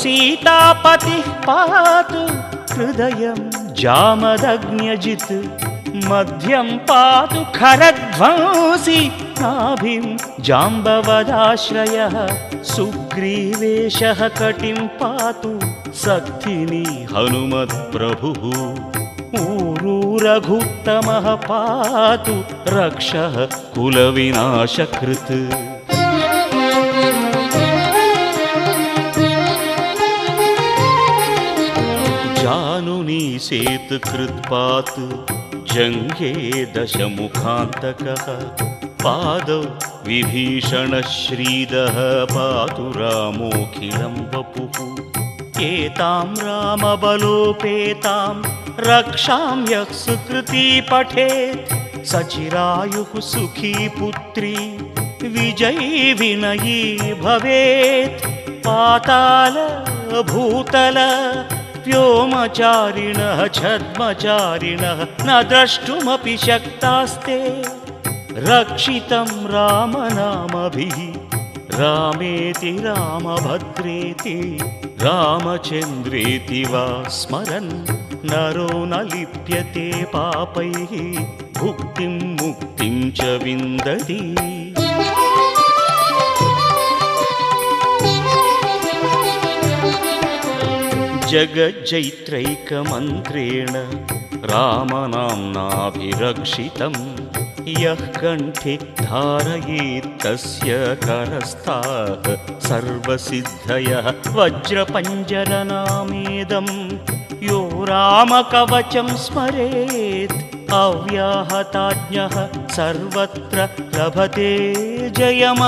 सीतापतिः पातु हृदयं जामदग्न्यजित् मध्यं पातु खरध्वंसी नाभिं जाम्बवदाश्रयः सुग्रीवेशः कटिं पातु सक्थिनी हनुमत्प्रभुः ऊरू रघुत्तमः पातु रक्षः कुलविनाशकृत् जानुनी सेतुकृत्पात् जङ्घे दशमुखान्तकः पादौ विभीषणश्रीदः पातु रामोऽखिलं वपुः एतां रामबलोपेतां रक्षां यः सुकृती पठेत् सचिरायुः सुखी पुत्री विजयी विनयी भवेत् पाताल भूतल व्योमचारिणः छद्मचारिणः न द्रष्टुमपि शक्तास्ते रक्षितं रामनामभिः रामेति रामभद्रेति रामचन्द्रेति वा स्मरन् नरो न लिप्यते पापैः भुक्तिं मुक्तिं च विन्दति जगज्जैत्रैकमन्त्रेण रामनाम्नाभिरक्षितं यः कण्ठे धारयेत् तस्य करस्थाः सर्वसिद्धयः वज्रपञ्जरनामेदं यो रामकवचं स्मरेत् अव्याहताज्ञः सर्वत्र लभते जयमङ्गलम्।